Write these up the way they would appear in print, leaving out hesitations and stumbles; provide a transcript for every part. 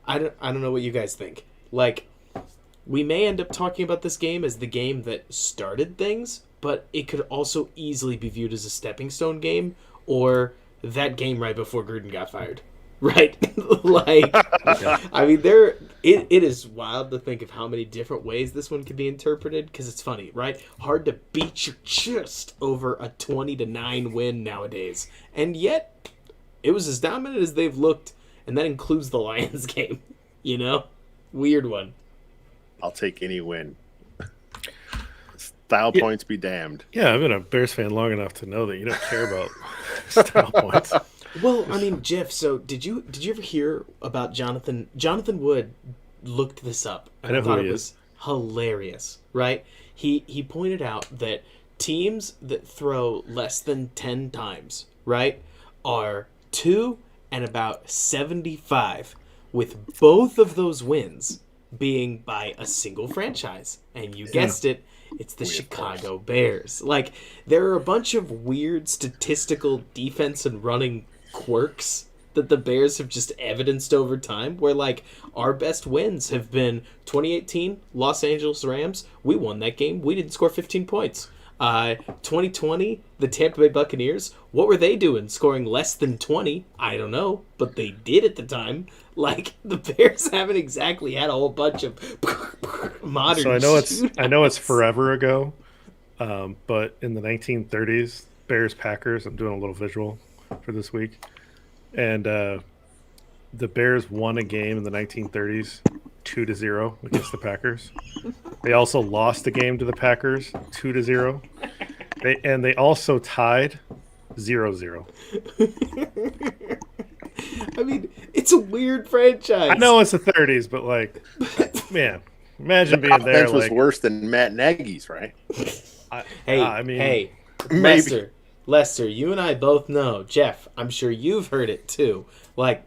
I don't know what you guys think. Like, we may end up talking about this game as the game that started things, but it could also easily be viewed as a stepping stone game or that game right before Gruden got fired. Right? Like, I mean, it is wild to think of how many different ways this one could be interpreted because it's funny, right? Hard to beat your chest over a 20-9 win nowadays. And yet, it was as dominant as they've looked, and that includes the Lions game. You know? Weird one. I'll take any win. Style points be damned. Yeah, I've been a Bears fan long enough to know that you don't care about style points. Well, I mean, Jeff, so did you ever hear about Jonathan Wood looked this up. I know thought who he it was hilarious, right? He pointed out that teams that throw less than 10 times, right, are 2 and about 75, with both of those wins being by a single franchise. And you guessed it, it's the Chicago Bears. Like, there are a bunch of weird statistical defense and running quirks that the Bears have just evidenced over time, where, like, our best wins have been 2018 Los Angeles Rams. We won that game. We didn't score 15 points. 2020, the Tampa Bay Buccaneers. What were they doing? Scoring less than 20? I don't know, but they did at the time. Like, the Bears haven't exactly had a whole bunch of modern. So I know it's forever ago, but in the 1930s, Bears Packers. I'm doing a little visual for this week, and the Bears won a game in the 1930s 2-0 against the Packers. They also lost a game to the Packers 2-0. They also tied 0-0. I mean, it's a weird franchise. I know it's the 30s, but, like, man, imagine being there. Offense was worse than Matt Nagy's, right? Hey, maybe. Lester, you and I both know. Jeff, I'm sure you've heard it too. Like,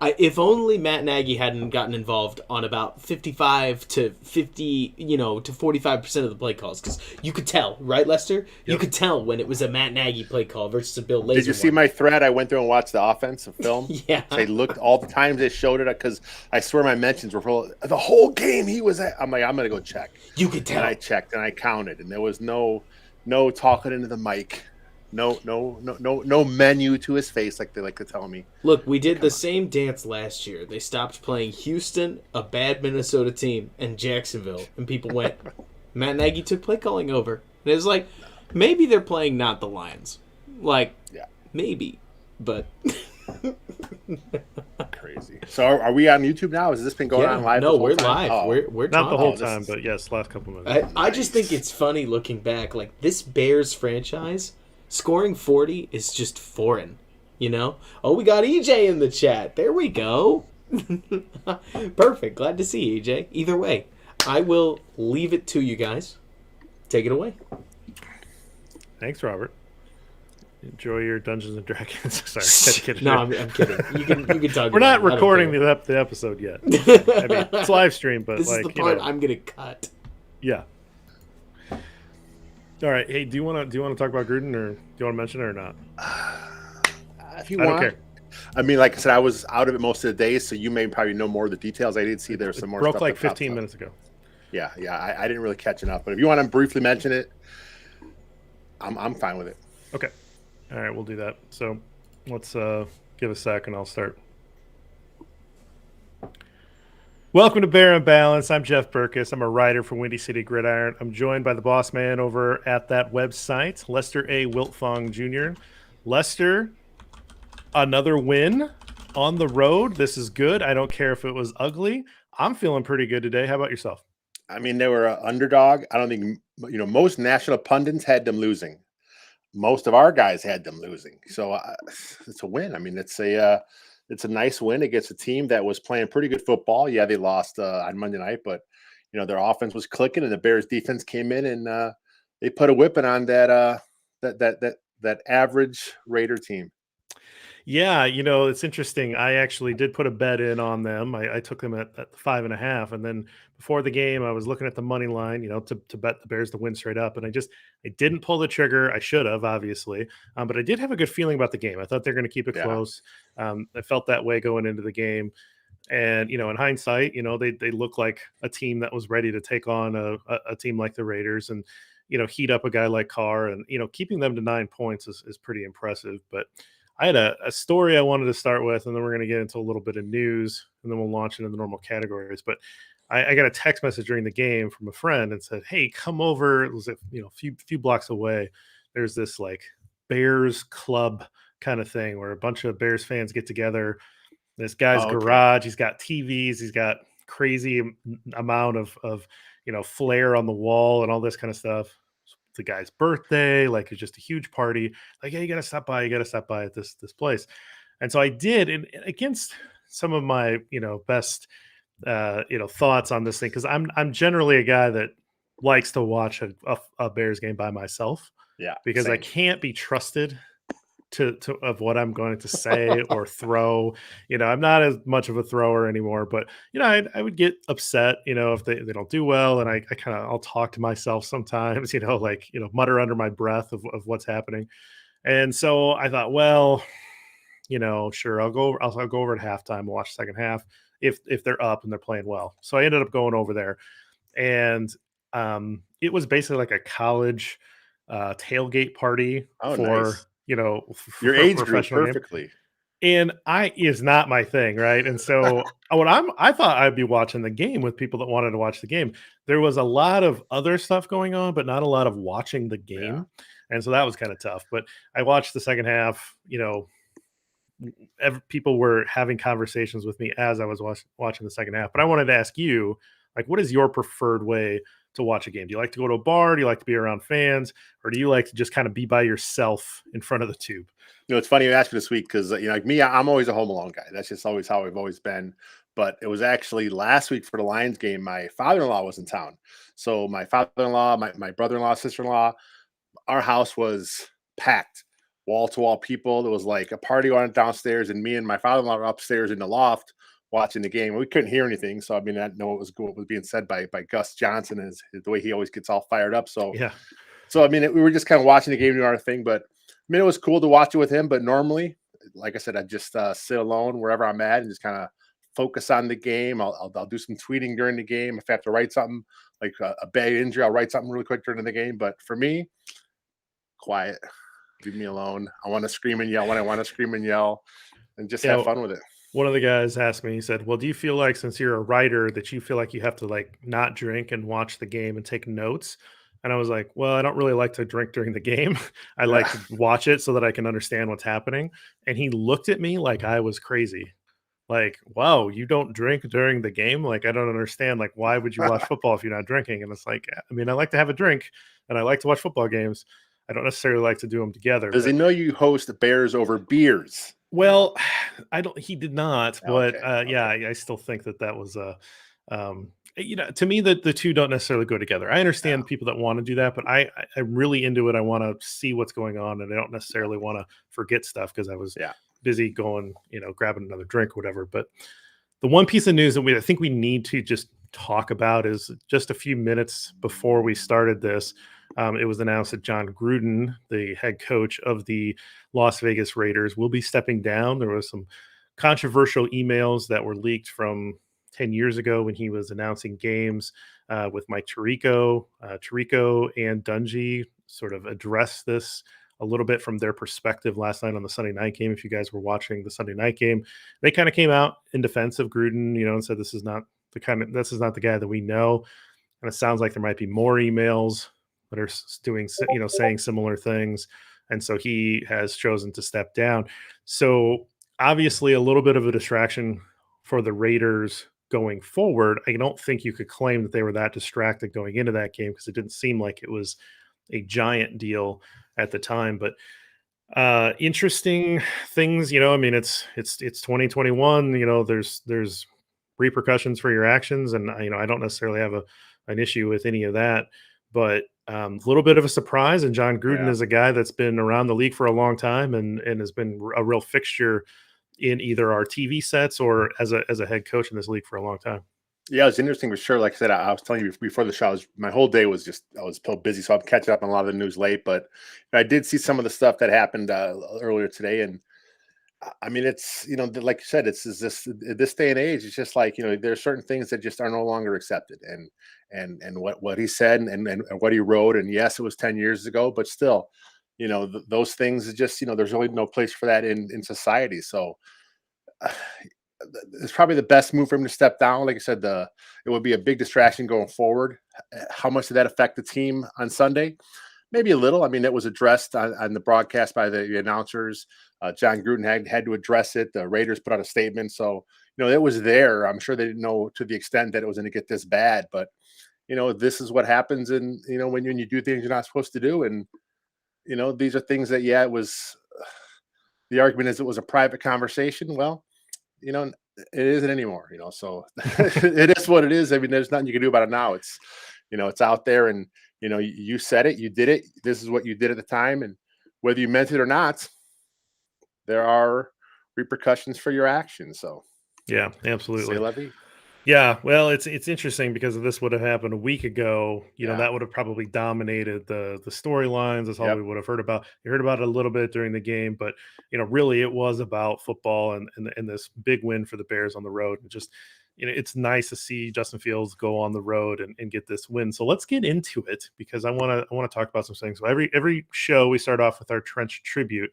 if only Matt Nagy hadn't gotten involved on about 55 to 50, to 45% of the play calls, because you could tell, right, Lester? Yep. You could tell when it was a Matt Nagy play call versus a Bill Lazor. Did you see my thread? I went through and watched the offensive film. Yeah. I looked all the times they showed it, because I swear my mentions were full. The whole game he was at. I'm like, I'm going to go check. You could tell. And I checked and I counted, and there was no talking into the mic. No menu to his face like they like to tell me. Look, we did the same dance last year. They stopped playing Houston, a bad Minnesota team, and Jacksonville, and people went, Matt Nagy took play calling over. And it was like, maybe they're playing not the Lions. Like, yeah, maybe, but crazy. So are we on YouTube now? Has this been going on live? No, we're time? live. Oh. We're not talking. the whole time, but yes, last couple minutes. I just think it's funny looking back. Like, this Bears franchise, scoring 40 is just foreign, Oh, we got EJ in the chat. There we go. Perfect. Glad to see EJ. Either way, I will leave it to you guys. Take it away. Thanks, Robert. Enjoy your Dungeons and Dragons. Sorry, no, I'm kidding. You can talk. We're not recording the episode yet. I mean, it's live stream, but this is the part I'm gonna cut. Yeah. All right. Hey, do you want to talk about Gruden, or do you want to mention it or not? If you want. I don't care. I mean, like I said, I was out of it most of the day, so you may probably know more of the details. I did see there's some more. Broke like 15 minutes ago. Yeah. I didn't really catch enough, but if you want to briefly mention it, I'm fine with it. Okay. All right, we'll do that. So let's give a sec, and I'll start. Welcome to Bear and Balance. I'm Jeff Berckes. I'm a writer for Windy City Gridiron. I'm joined by the boss man over at that website, Lester A. Wiltfong Jr. Lester, another win on the road. This is good. I don't care if it was ugly. I'm feeling pretty good today. How about yourself? I mean, they were an underdog. I don't think, most national pundits had them losing. Most of our guys had them losing. So it's a win. I mean, it's a nice win against a team that was playing pretty good football. Yeah, they lost on Monday night, but their offense was clicking, and the Bears defense came in and they put a whipping on that average Raider team. Yeah, it's interesting. I actually did put a bet in on them. I took them at 5.5, and then before the game, I was looking at the money line, to bet the Bears to win straight up, and I didn't pull the trigger. I should have, obviously, but I did have a good feeling about the game. I thought they're going to keep it close. I felt that way going into the game. And, in hindsight, they look like a team that was ready to take on a team like the Raiders and, heat up a guy like Carr, and, keeping them to 9 points is pretty impressive. But I had a story I wanted to start with, and then we're going to get into a little bit of news, and then we'll launch into the normal categories. But I got a text message during the game from a friend and said, "Hey, come over." It was a few blocks away. There's this like Bears club kind of thing where a bunch of Bears fans get together. This guy's garage, he's got TVs, he's got crazy amount of flair on the wall and all this kind of stuff. It's the guy's birthday, like it's just a huge party. Like, yeah, you gotta stop by at this place. And so I did, and against some of my best thoughts on this thing, because I'm generally a guy that likes to watch a Bears game by myself. Yeah, because same. I can't be trusted to of what I'm going to say or throw. I'm not as much of a thrower anymore, but I would get upset, if they don't do well, and I kind of I'll talk to myself sometimes, like mutter under my breath of what's happening. And so I thought, well, sure, I'll go over at halftime and watch the second half if they're up and they're playing well. So I ended up going over there, and it was basically like a college tailgate party for nice. your age group perfectly. Game. And is not my thing, right? And so I thought I'd be watching the game with people that wanted to watch the game. There was a lot of other stuff going on, but not a lot of watching the game. Yeah. And so that was kind of tough. But I watched the second half. People were having conversations with me as I was watching the second half. But I wanted to ask you, like, what is your preferred way to watch a game? Do you like to go to a bar? Do you like to be around fans? Or do you like to just kind of be by yourself in front of the tube? It's funny you asked me this week because, like me, I'm always a Home Alone guy. That's just always how I've always been. But it was actually last week for the Lions game. My father-in-law was in town. So my father-in-law, my brother-in-law, sister-in-law, our house was packed, wall-to-wall people. There was like a party on downstairs, and me and my father-in-law were upstairs in the loft watching the game. We couldn't hear anything, so I didn't know what was being said by Gus Johnson, and the way he always gets all fired up. So yeah. So we were just kind of watching the game, doing our thing. But it was cool to watch it with him. But normally, like I said, I just sit alone wherever I'm at and just kind of focus on the game. I'll do some tweeting during the game. If I have to write something like a bad injury, I'll write something really quick during the game. But for me, quiet. Leave me alone. I want to scream and yell when I want to scream and yell, and just have fun with it. One of the guys asked me, he said, well, do you feel like, since you're a writer, that you feel like you have to like not drink and watch the game and take notes? And I was like, well, I don't really like to drink during the game. I like to watch it so that I can understand what's happening. And he looked at me like I was crazy. Like, wow, you don't drink during the game? Like, I don't understand. Like, why would you watch football if you're not drinking? And it's like, I like to have a drink and I like to watch football games. I don't necessarily like to do them together. Does he know you host Bears over beers? Well, he did not, but Okay. yeah, I still think that was to me that the two don't necessarily go together. I understand people that want to do that, but I'm really into it. I want to see what's going on, and I don't necessarily want to forget stuff because I was busy going, grabbing another drink or whatever. But the one piece of news that I think we need to just talk about is just a few minutes before we started this. It was announced that John Gruden, the head coach of the Las Vegas Raiders, will be stepping down. There was some controversial emails that were leaked from 10 years ago when he was announcing games with Mike Tirico. Tirico and Dungy sort of addressed this a little bit from their perspective last night on the Sunday night game. If you guys were watching the Sunday night game, they kind of came out in defense of Gruden, and said this is not the guy that we know. And it sounds like there might be more emails that are doing, saying similar things. And so he has chosen to step down. So obviously a little bit of a distraction for the Raiders going forward. I don't think you could claim that they were that distracted going into that game because it didn't seem like it was a giant deal at the time. But interesting things, it's 2021, there's repercussions for your actions. And, I don't necessarily have an issue with any of that, but a little bit of a surprise. And John Gruden is a guy that's been around the league for a long time and has been a real fixture in either our TV sets or as a head coach in this league for a long time. Yeah, it's interesting for sure. Like I said, I was telling you before the show, my whole day was I was so busy, so I'm catching up on a lot of the news late. But I did see some of the stuff that happened earlier today, and I mean, it's, like you said, it's this day and age. It's just like, there are certain things that just are no longer accepted, and what he said and what he wrote. And yes, it was 10 years ago, but still, those things is just, there's really no place for that in society. So uh, it's probably the best move for him to step down. Like I said, it would be a big distraction going forward. How much did that affect the team on Sunday? Maybe a little. I mean, it was addressed on the broadcast by the announcers. John Gruden had to address it. The Raiders put out a statement. So, it was there. I'm sure they didn't know to the extent that it was going to get this bad. But, this is what happens. And, when you do things you're not supposed to do. And, these are things that, it was the argument is it was a private conversation. Well, it isn't anymore, so it is what it is. I mean, there's nothing you can do about it now. It's, it's out there, and, you said it, you did it. This is what you did at the time. And whether you meant it or not, there are repercussions for your actions. So yeah, absolutely. say la vie. Yeah, well, it's interesting because if this would have happened a week ago, Yeah. that would have probably dominated the storylines. That's all Yep. we would have heard about. You heard about it a little bit during the game, but really it was about football and this big win for the Bears on the road. And just it's nice to see Justin Fields go on the road and get this win. So let's get into it because I want to talk about some things. So every show we start off with our trench tribute,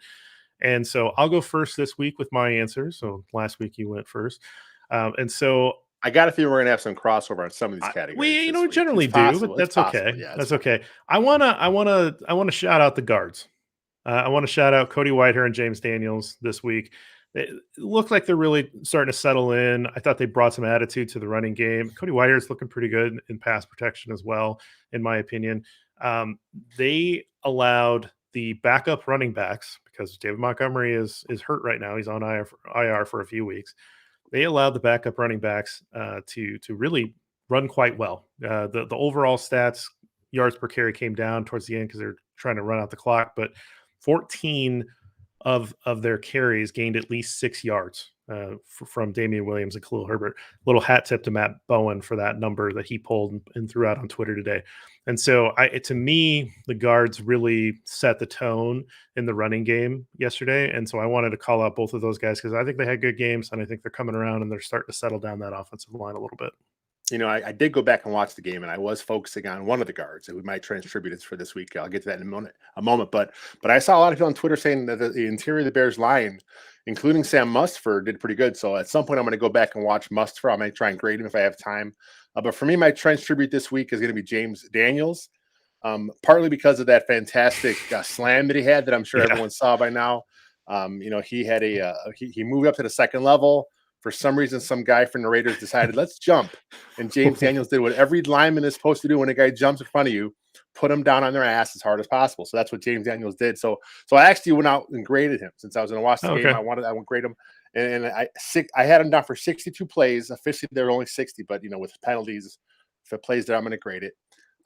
and so I'll go first this week with my answers. So last week you went first, and so. I got a feeling we're gonna have some crossover on some of these categories. We generally do, but that's okay. Yeah, that's okay. I wanna shout out the guards. I want to shout out Cody Whitehair and James Daniels this week. It looked like they're really starting to settle in. I thought they brought some attitude to the running game. Cody Whitehair is looking pretty good in pass protection as well, in my opinion. They allowed the backup running backs because David Montgomery is hurt right now. He's on IR for a few weeks. They allowed the backup running backs to really run quite well. The overall stats, yards per carry, came down towards the end because they're trying to run out the clock, but 14 of their carries gained at least 6 yards from Damian Williams and Khalil Herbert. Little hat tip to Matt Bowen for that number that he pulled and threw out on Twitter today. And so to me, the guards really set the tone in the running game yesterday. And so I wanted to call out both of those guys because I think they had good games and I think they're coming around and they're starting to settle down that offensive line a little bit. I did go back and watch the game, and I was focusing on one of the guards that we might transtribute for this week. I'll get to that in a moment. But I saw a lot of people on Twitter saying that the interior of the Bears line, including Sam Mustipher, did pretty good. So at some point, I'm going to go back and watch Mustipher. I might try and grade him if I have time. But for me, my tribute this week is going to be James Daniels, partly because of that fantastic slam that he had that I'm sure everyone saw by now. He had he moved up to the second level. For some reason, some guy from the Raiders decided, let's jump. And James Daniels did what every lineman is supposed to do when a guy jumps in front of you, put him down on their ass as hard as possible. So that's what James Daniels did. So I actually went out and graded him since I was going to watch the game. I went to grade him. And I had him down for 62 plays. Officially, there were only 60, but, with penalties, if it plays there, I'm going to grade it.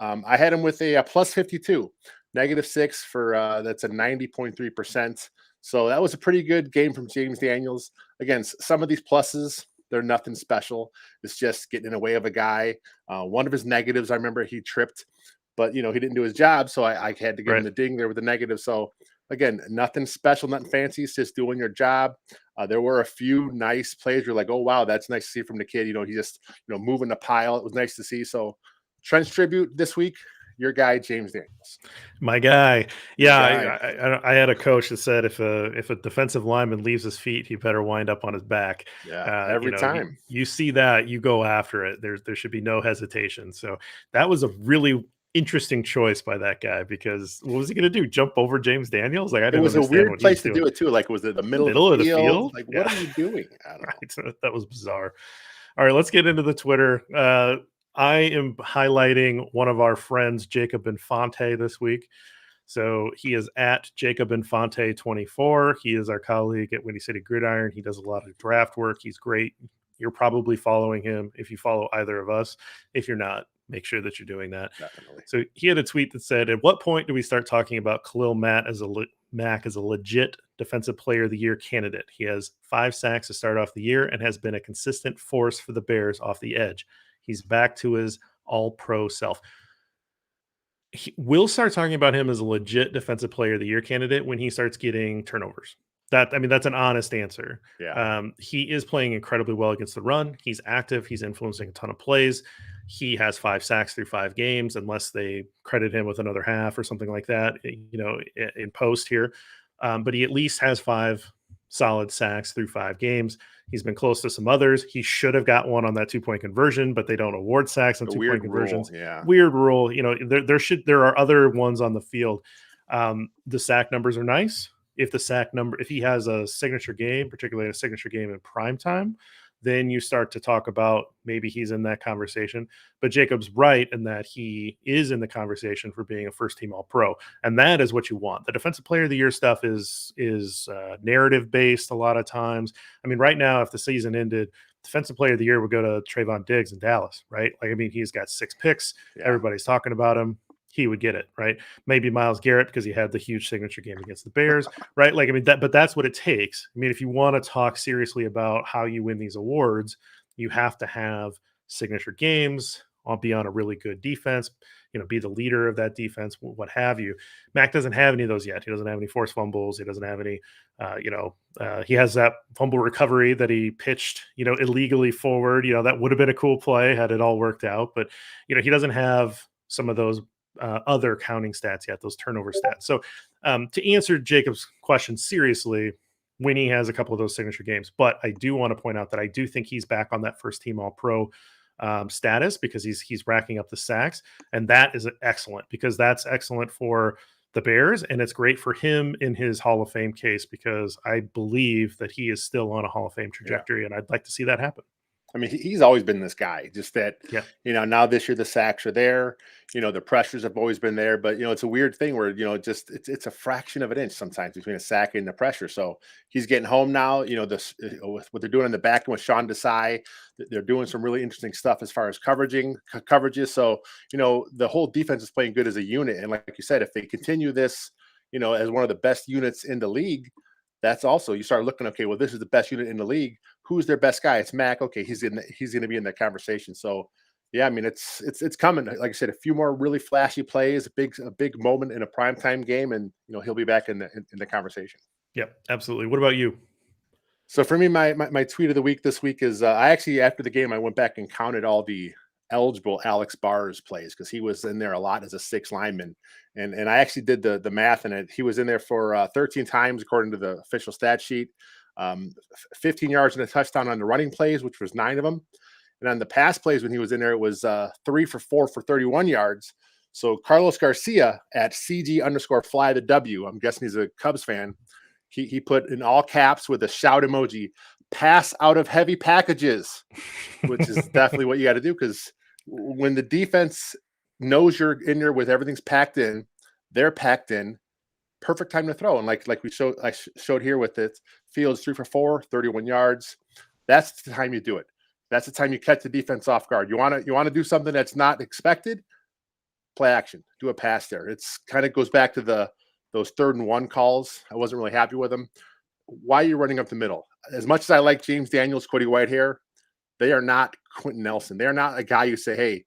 I had him with a plus 52, -6 for that's a 90.3%. So that was a pretty good game from James Daniels. Again, some of these pluses, they're nothing special. It's just getting in the way of a guy. One of his negatives, I remember he tripped, but, he didn't do his job. So I had to give him the ding there with the negative. So, again, nothing special, nothing fancy. It's just doing your job. There were a few nice plays. You're like, oh, wow, that's nice to see from the kid. He just, moving the pile. It was nice to see. So Trent's tribute this week. Your guy, James Daniels. My guy. Yeah, I had a coach that said if a defensive lineman leaves his feet, he better wind up on his back. Yeah, every time. You see that, you go after it. There should be no hesitation. So that was a really interesting choice by that guy because what was he going to do? Jump over James Daniels? Like I didn't. It was a weird place to do it too. Like was it the middle of the field? Like what are you doing? I don't know. Right. That was bizarre. All right, let's get into the Twitter. I am highlighting one of our friends, Jacob Infante, this week. So he is at Jacob Infante 24. He is our colleague at Windy City Gridiron. He does a lot of draft work. He's great. You're probably following him if you follow either of us. If you're not, make sure that you're doing that. Definitely. So he had a tweet that said, at what point do we start talking about Khalil Mack as a legit defensive player of the year candidate? He has 5 sacks to start off the year and has been a consistent force for the Bears off the edge. He's back to his all-pro self. We'll start talking about him as a legit defensive player of the year candidate when he starts getting turnovers. That's an honest answer. Yeah. He is playing incredibly well against the run. He's active. He's influencing a ton of plays. He has 5 sacks through 5 games, unless they credit him with another half or something like that, in post here. But he at least has 5 solid sacks through 5 games. He's been close to some others. He should have got one on that 2-point conversion, but they don't award sacks on 2-point conversions. Yeah. Weird rule. There are other ones on the field. The sack numbers are nice. If he has a signature game, particularly a signature game in prime time, then you start to talk about maybe he's in that conversation. But Jacob's right in that he is in the conversation for being a first-team All-Pro, and that is what you want. The Defensive Player of the Year stuff is narrative-based a lot of times. I mean, right now, if the season ended, Defensive Player of the Year would go to Trayvon Diggs in Dallas, right? He's got 6 picks. Yeah. Everybody's talking about him. He would get it, right? Maybe Myles Garrett because he had the huge signature game against the Bears, right? But that's what it takes. I mean, if you want to talk seriously about how you win these awards, you have to have signature games, be on a really good defense, be the leader of that defense, what have you. Mac doesn't have any of those yet. He doesn't have any forced fumbles. He doesn't have any, he has that fumble recovery that he pitched, illegally forward. That would have been a cool play had it all worked out. But, he doesn't have some of those other counting stats yet, those turnover stats. So to answer Jacob's question seriously, Winnie has a couple of those signature games, but I do want to point out that I do think he's back on that first team All-Pro status because he's racking up the sacks, and that is excellent because that's excellent for the Bears, and it's great for him in his Hall of Fame case because I believe that he is still on a Hall of Fame trajectory, and I'd like to see that happen. I mean, he's always been this guy, just that, now this year the sacks are there, the pressures have always been there, but, it's a weird thing where, it's a fraction of an inch sometimes between a sack and the pressure. So he's getting home now, what they're doing in the back end with Sean Desai, they're doing some really interesting stuff as far as coverages. So, the whole defense is playing good as a unit. And like you said, if they continue this, as one of the best units in the league, that's also, you start looking, okay, well, this is the best unit in the league. Who's their best guy? It's Mac. Okay, he's going to be in that conversation. So, yeah, I mean, it's coming. Like I said, a few more really flashy plays, a big moment in a primetime game, and he'll be back in the conversation. Yep, absolutely. What about you? So for me, my tweet of the week this week is I actually, after the game, I went back and counted all the eligible Alex Bars plays because he was in there a lot as a 6th lineman, and I actually did the math, and he was in there for 13 times according to the official stat sheet. 15 yards and a touchdown on the running plays, which was 9 of them. And on the pass plays when he was in there, it was 3 for 4 for 31 yards. So Carlos Garcia at CG_fly the W, I'm guessing he's a Cubs fan. He put in all caps with a shout emoji, pass out of heavy packages, which is definitely what you got to do. Because when the defense knows you're in there with everything's packed in, they're packed in. Perfect time to throw. And like I showed here with it, Fields 3 for 4, 31 yards. That's the time you do it. That's the time you catch the defense off guard. You want to do something that's not expected. Play action. Do a pass there. It's kind of goes back to those 3rd and 1 calls. I wasn't really happy with them. Why are you running up the middle? As much as I like James Daniels, Cody Whitehair, they are not Quentin Nelson. They're not a guy you say, hey,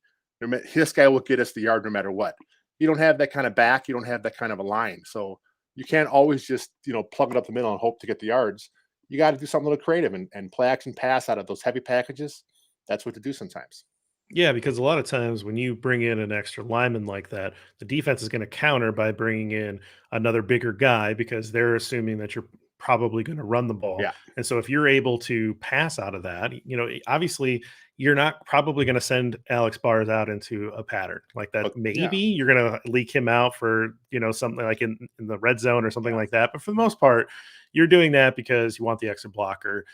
this guy will get us the yard no matter what. You don't have that kind of back. You don't have that kind of a line. So you can't always just, plug it up the middle and hope to get the yards. You got to do something a little creative and play action pass out of those heavy packages. That's what to do sometimes. Yeah, because a lot of times when you bring in an extra lineman like that, the defense is going to counter by bringing in another bigger guy because they're assuming that you're probably going to run the ball. Yeah. And so if you're able to pass out of that, obviously you're not probably going to send Alex Bars out into a pattern like that. Maybe you're going to leak him out for, something like in the red zone or something like that. But for the most part, you're doing that because you want the extra blocker.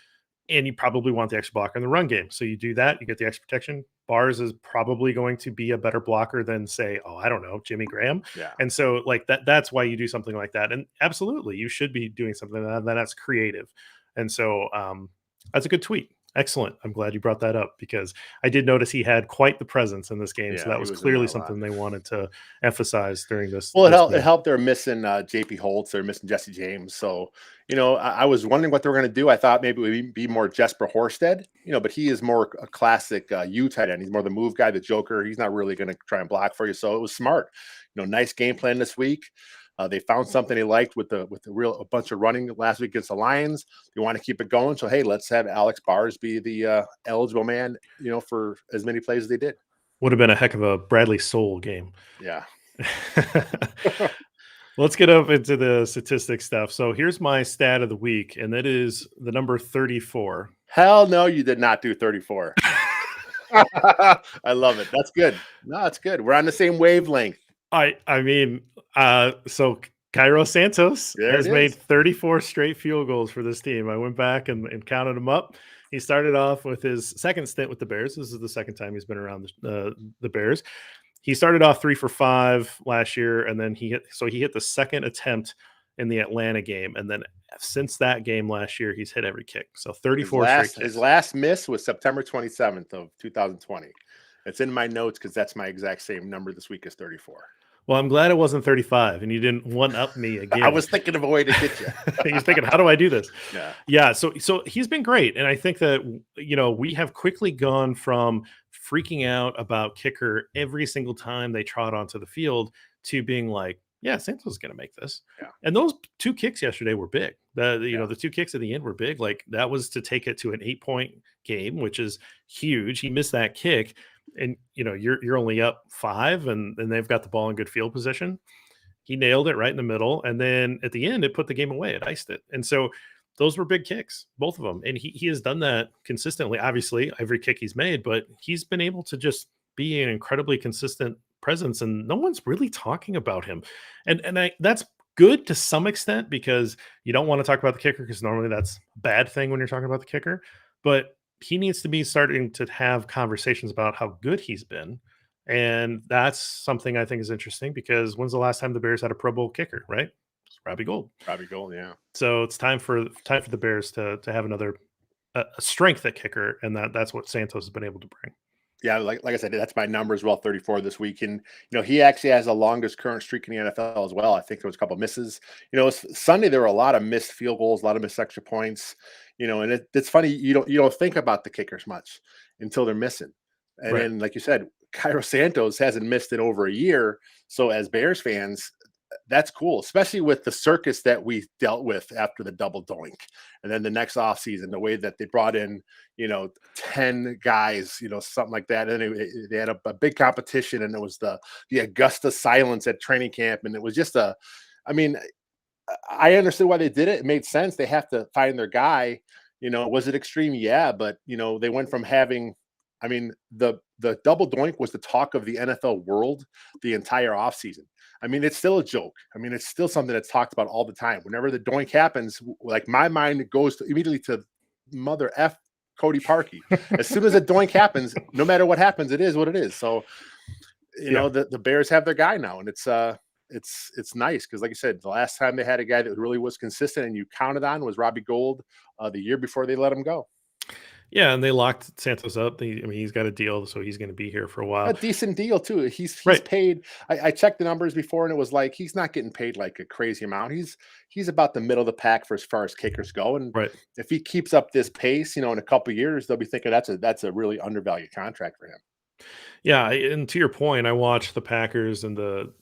And you probably want the extra blocker in the run game. So you do that, you get the extra protection. Bars is probably going to be a better blocker than, say, Jimmy Graham. Yeah. And so that's why you do something like that. And absolutely, you should be doing something that's creative. And so that's a good tweet. Excellent. I'm glad you brought that up because I did notice he had quite the presence in this game. So that was clearly something they wanted to emphasize during this. Well, it helped. They're missing JP Holtz. They're missing Jesse James. So, I was wondering what they were going to do. I thought maybe it would be more Jesper Horsted, but he is more a classic U tight end. He's more the move guy, the joker. He's not really going to try and block for you. So it was smart. Nice game plan this week. They found something they liked with a bunch of running last week against the Lions. They want to keep it going. So hey, let's have Alex Bars be the eligible man, for as many plays as they did. Would have been a heck of a Bradley Soul game. Yeah. Let's get up into the statistic stuff. So here's my stat of the week, and that is the number 34. Hell no, you did not do 34. I love it. That's good. No, it's good. We're on the same wavelength. So Cairo Santos has made 34 straight field goals for this team. I went back and counted them up. He started off with his second stint with the Bears. This is the second time he's been around the Bears. He started off 3 for 5 last year, and then he hit the second attempt in the Atlanta game, and then since that game last year, he's hit every kick. So 34 straight kicks. His last miss was September 27th of 2020. It's in my notes because that's my exact same number this week is 34. Well, I'm glad it wasn't 35, and you didn't one-up me again. I was thinking of a way to get you. He's thinking, how do I do this? Yeah. So he's been great, and I think that we have quickly gone from freaking out about kicker every single time they trot onto the field to being like, yeah, Santos is going to make this. Yeah. And those 2 kicks yesterday were big. The 2 kicks at the end were big. Like that was to take it to an 8-point game, which is huge. He missed that kick. And you're only up 5 and they've got the ball in good field position. He nailed it right in the middle. And then at the end, it put the game away. It iced it. And so those were big kicks, both of them. And he has done that consistently, obviously, every kick he's made, but he's been able to just be an incredibly consistent presence, and no one's really talking about him. And that's good to some extent because you don't want to talk about the kicker because normally that's a bad thing when you're talking about the kicker. But he needs to be starting to have conversations about how good he's been. And that's something I think is interesting because when's the last time the Bears had a Pro Bowl kicker, right? It's Robbie Gould. Robbie Gould, yeah. So it's time for the Bears to have another a strength at kicker, and that's what Santos has been able to bring. Yeah, like I said, that's my number as well, 34 this week. And, he actually has the longest current streak in the NFL as well. I think there was a couple of misses. Sunday, there were a lot of missed field goals, a lot of missed extra points, and it's funny. You don't think about the kickers much until they're missing. And right. then, like you said, Cairo Santos hasn't missed in over a year. So as Bears fans, that's cool, especially with the circus that we dealt with after the double doink. And then the next offseason, the way that they brought in, 10 guys, something like that. And they had a big competition, and it was the Augusta silence at training camp. And it was just I I understood why they did it. It made sense. They have to find their guy. Was it extreme? Yeah. But, they went from having, the double doink was the talk of the NFL world the entire offseason. It's still a joke. It's still something that's talked about all the time. Whenever the doink happens, like my mind goes immediately to mother F Cody Parkey. As soon as a doink happens, no matter what happens, it is what it is. So, the Bears have their guy now, and it's nice because, like I said, the last time they had a guy that really was consistent and you counted on was Robbie Gould the year before they let him go. Yeah, and they locked Santos up. He's got a deal, so he's going to be here for a while. A decent deal too. He's right. paid. I checked the numbers before, and it was like he's not getting paid like a crazy amount. He's about the middle of the pack for as far as kickers go. And right. if he keeps up this pace, in a couple of years, they'll be thinking that's a really undervalued contract for him. Yeah, and to your point, I watched the Packers and the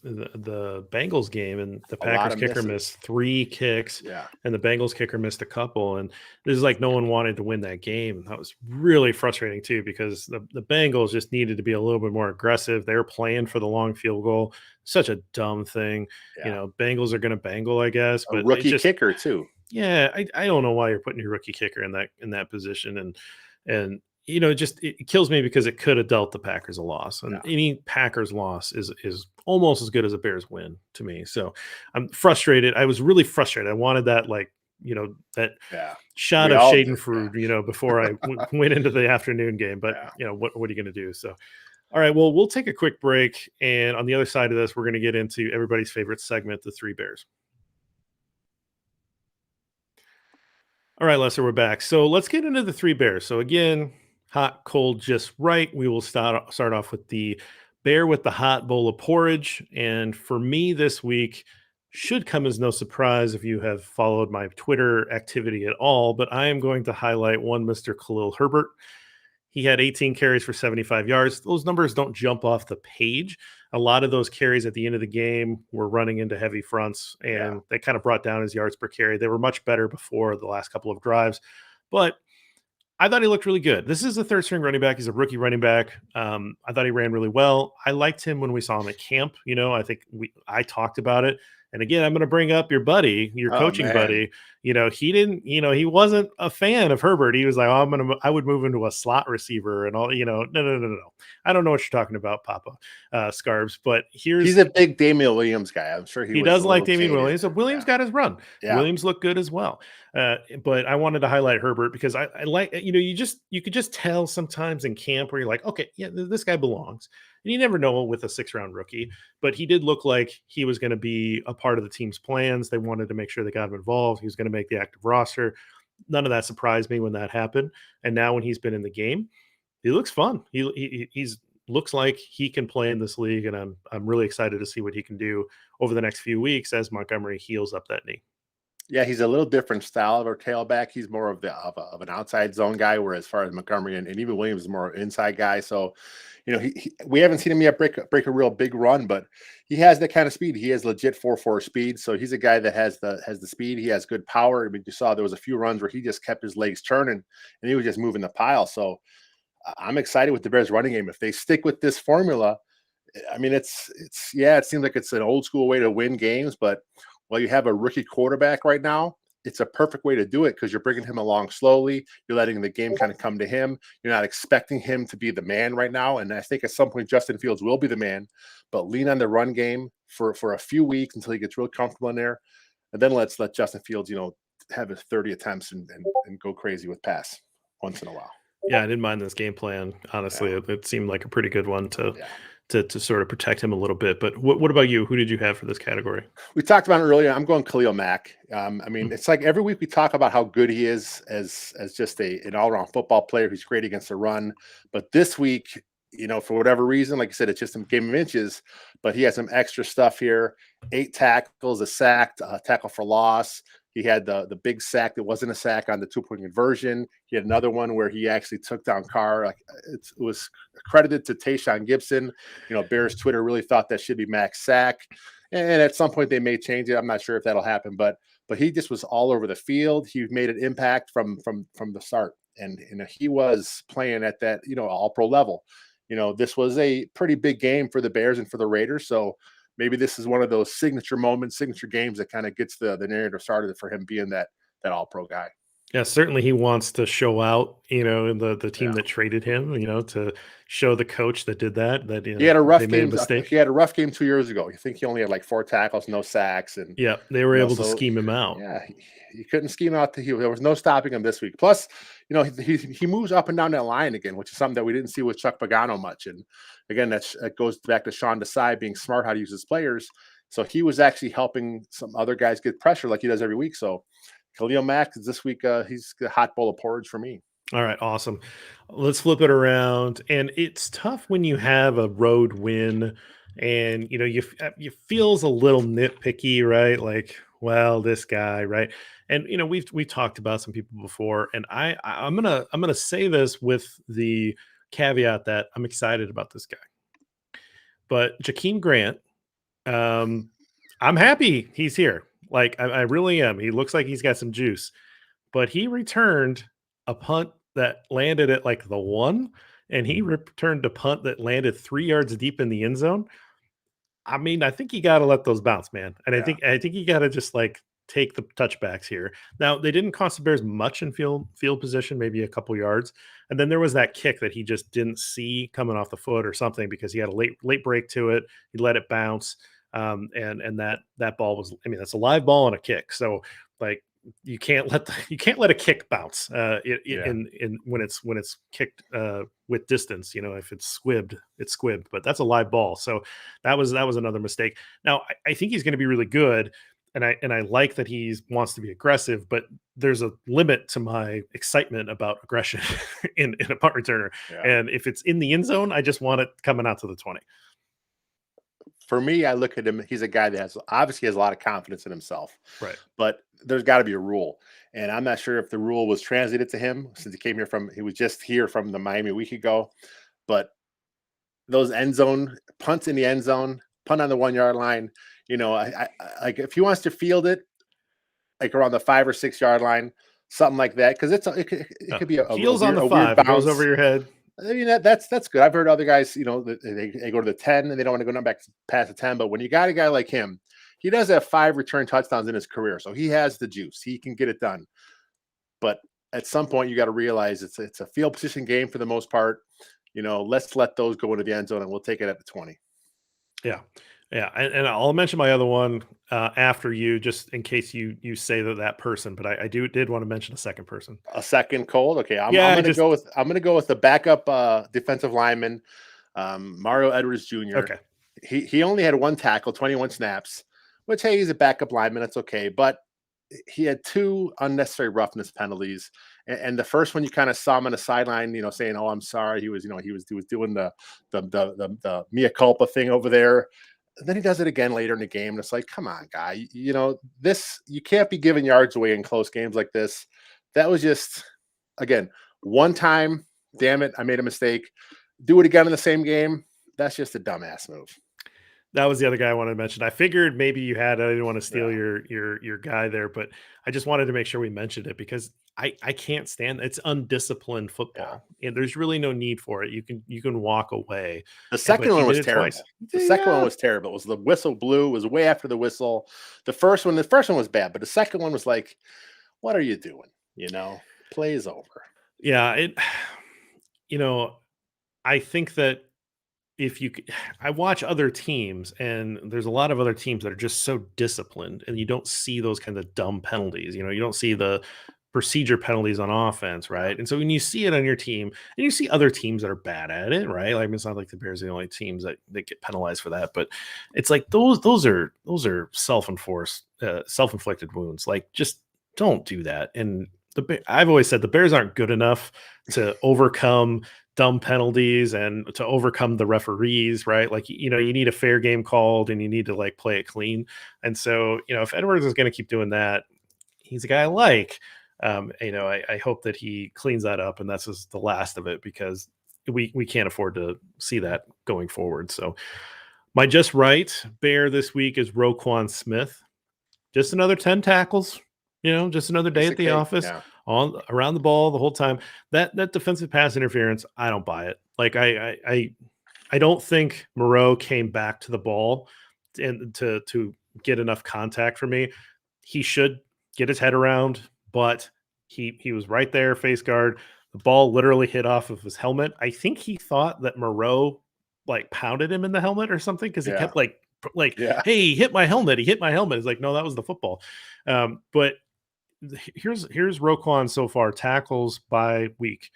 Bengals game, and the Packers kicker missed 3 kicks, and the Bengals kicker missed a couple, and this is like no one wanted to win that game. That was really frustrating too because the Bengals just needed to be a little bit more aggressive. They were playing for the long field goal. Such a dumb thing. Yeah. Bengals are going to bangle, I guess, but a rookie kicker too. Yeah, I don't know why you're putting your rookie kicker in that position, and it kills me because it could have dealt the Packers a loss, and any Packers loss is almost as good as a Bears win to me. So I'm frustrated. I was really frustrated. I wanted that shot of Schadenfreude, before I went into the afternoon game. But what are you going to do? So, all right, well, we'll take a quick break, and on the other side of this, we're going to get into everybody's favorite segment, the 3 Bears. All right, Lester, we're back. So let's get into the 3 Bears. So again, hot, cold, just right. We will start off with the Bear with the hot bowl of porridge. And for me this week, should come as no surprise if you have followed my Twitter activity at all, but I am going to highlight one Mr. Khalil Herbert. he had 18 carries for 75 yards. Those numbers don't jump off the page. A lot of those carries at the end of the game were running into heavy fronts, and they kind of brought down his yards per carry. They were much better before the last couple of drives, but I thought he looked really good. This is a third string running back. He's a rookie running back. I thought he ran really well. I liked him when we saw him at camp. I think I talked about it. And again, I'm going to bring up your buddy, your coaching buddy. He didn't, he wasn't a fan of Herbert. He was like, I would move into a slot receiver and all, no. I don't know what you're talking about, Papa Scarbs, but he's a big Damian Williams guy. I'm sure he does like Damian Williams. So Williams got his run. Yeah. Williams looked good as well. But I wanted to highlight Herbert because I like, you could just tell sometimes in camp where you're like, okay, yeah, this guy belongs. And you never know with a 6th-round rookie, but he did look like he was going to be a part of the team's plans. They wanted to make sure they got him involved. He was going to make the active roster. None of that surprised me when that happened. And now when he's been in the game, he looks fun. He's looks like he can play in this league, and I'm really excited to see what he can do over the next few weeks as Montgomery heals up that knee. Yeah, he's a little different style of a tailback. He's more of an outside zone guy, whereas as far as Montgomery and even Williams is more inside guy. So, we haven't seen him yet break a real big run, but he has that kind of speed. He has legit 4.4 speed. So he's a guy that has the speed. He has good power. I mean, you saw there was a few runs where he just kept his legs turning and he was just moving the pile. So I'm excited with the Bears running game. If they stick with this formula, I mean, it seems like it's an old school way to win games, but while you have a rookie quarterback right now, it's a perfect way to do it because you're bringing him along slowly. You're letting the game kind of come to him. You're not expecting him to be the man right now. And I think at some point Justin Fields will be the man, but lean on the run game for a few weeks until he gets real comfortable in there. And then let's let Justin Fields, have his 30 attempts and go crazy with pass once in a while. Yeah, I didn't mind this game plan. Honestly, it seemed like a pretty good one to sort of protect him a little bit. But what about you? Who did you have for this category? We talked about it earlier. I'm going Khalil Mack. I mean, it's like every week we talk about how good he is as just an all-around football player. He's great against the run. But this week, for whatever reason, like I said, it's just a game of inches. But he has some extra stuff here. 8 tackles, a sack, a tackle for loss. He had the big sack that wasn't a sack on the 2-point conversion. He had another one where he actually took down Carr. Like it was credited to Tayshaun Gibson. Bears Twitter really thought that should be Mack's sack. And at some point they may change it. I'm not sure if that'll happen, but he just was all over the field. He made an impact from the start. And he was playing at that, all pro level. This was a pretty big game for the Bears and for the Raiders. So maybe this is one of those signature moments, signature games that kind of gets the narrative started for him being that all-pro guy. Yeah, certainly he wants to show out, in the team that traded him, to show the coach that did that he had a rough game. He had a rough game 2 years ago. You think he only had like 4 tackles, no sacks, and they were able to scheme him out. Yeah, he couldn't scheme out. There was no stopping him this week. Plus, he moves up and down that line again, which is something that we didn't see with Chuck Pagano much. And again, that goes back to Sean Desai being smart how to use his players. So he was actually helping some other guys get pressure like he does every week. So Khalil Mack this week, he's a hot bowl of porridge for me. All right, awesome. Let's flip it around. And it's tough when you have a road win and, you feels a little nitpicky, right? Like, well, this guy, right? And, we've talked about some people before, and I'm going to say this with the caveat that I'm excited about this guy. But Jakeem Grant, I'm happy he's here. Like, I really am. He looks like he's got some juice. But he returned a punt that landed at like the 1, and he returned a punt that landed 3 yards deep in the end zone. I mean, I think you got to let those bounce, man. And I think you got to just like take the touchbacks here. Now, they didn't cost the Bears much in field position, maybe a couple yards. And then there was that kick that he just didn't see coming off the foot or something because he had a late break to it. He let it bounce. And that ball was, I mean, that's a live ball and a kick. So like you can't let a kick bounce in when it's kicked with distance. If it's squibbed, it's squibbed, but that's a live ball. So that was another mistake. Now I think he's going to be really good. And I like that he wants to be aggressive, but there's a limit to my excitement about aggression in a punt returner. Yeah. And if it's in the end zone, I just want it coming out to the 20. For me, I look at him. He's a guy that obviously has a lot of confidence in himself. Right. But there's got to be a rule. And I'm not sure if the rule was translated to him since he was just here from the Miami a week ago. But those end zone punts in the end zone, punt on the 1 yard line, I like if he wants to field it like around the 5 or 6 yard line, something like that. Cause it could be a heels on the a 5, weird bounce. it goes over your head. I mean, that's good. I've heard other guys, they go to the 10 and they don't want to go back past the 10. But when you got a guy like him, he does have 5 return touchdowns in his career. So he has the juice. He can get it done. But at some point, you got to realize it's a field position game for the most part. Let's let those go into the end zone and we'll take it at the 20. Yeah. Yeah. And I'll mention my other one after you, just in case you say that person, but I did want to mention a second person. A second cold. Okay. I'm going to go with the backup defensive lineman, Mario Edwards Jr. Okay. He only had 1 tackle, 21 snaps, which, hey, he's a backup lineman. That's okay. But he had 2 unnecessary roughness penalties. And the first one, you kind of saw him on the sideline, saying, "Oh, I'm sorry." He was doing the mea culpa thing over there. And then he does it again later in the game. And it's like, come on, guy, you can't be giving yards away in close games like this. That was just, again, one time. Damn it, I made a mistake. Do it again in the same game. That's just a dumbass move. That was the other guy I wanted to mention. I figured maybe you had. I didn't want to steal your guy there, but I just wanted to make sure we mentioned it because I can't stand it's undisciplined football, and there's really no need for it. You can walk away. The second one was terrible. The second one was terrible. It was the whistle blew. It was way after the whistle. The first one was bad, but the second one was like, what are you doing? Play's over. Yeah, I think that. I watch other teams, and there's a lot of other teams that are just so disciplined, and you don't see those kind of dumb penalties. You don't see the procedure penalties on offense, right? And so when you see it on your team, and you see other teams that are bad at it, right? Like it's not like the Bears are the only teams that get penalized for that, but it's like those are self-inflicted wounds. Like just don't do that. And I've always said the Bears aren't good enough to overcome dumb penalties and to overcome the referees, right? Like, you need a fair game called and you need to like play it clean. And so, if Edwards is going to keep doing that, he's a guy I like. I hope that he cleans that up and that's just the last of it because we can't afford to see that going forward. So my just right Bear this week is Roquan Smith. Just another 10 tackles, just another day at the office. Yeah. Around the ball the whole time. That defensive pass interference, I don't buy it. Like I don't think Moreau came back to the ball and to get enough contact for me. He should get his head around, but he was right there, face guard. The ball literally hit off of his helmet. I think he thought that Moreau like pounded him in the helmet or something because he kept like, hey, he hit my helmet. He hit my helmet. It's like, no, that was the football. But here's Roquan so far, tackles by week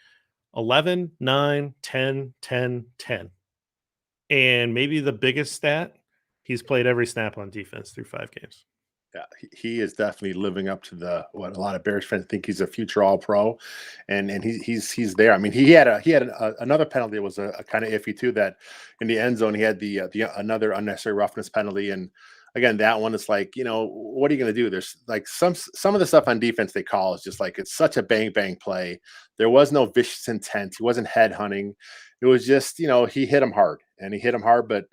11, 9, 10, 10, 10. And maybe the biggest stat, he's played every snap on defense through 5 games. Yeah, he is definitely living up to what a lot of Bears fans think he's a future All-Pro, and he's there. I mean, he had another penalty that was a kind of iffy too. That in the end zone he had the another unnecessary roughness penalty, and again that one is like, what are you going to do? There's like some of the stuff on defense they call is just like it's such a bang play. There was no vicious intent. He wasn't head hunting. It was just he hit him hard, but.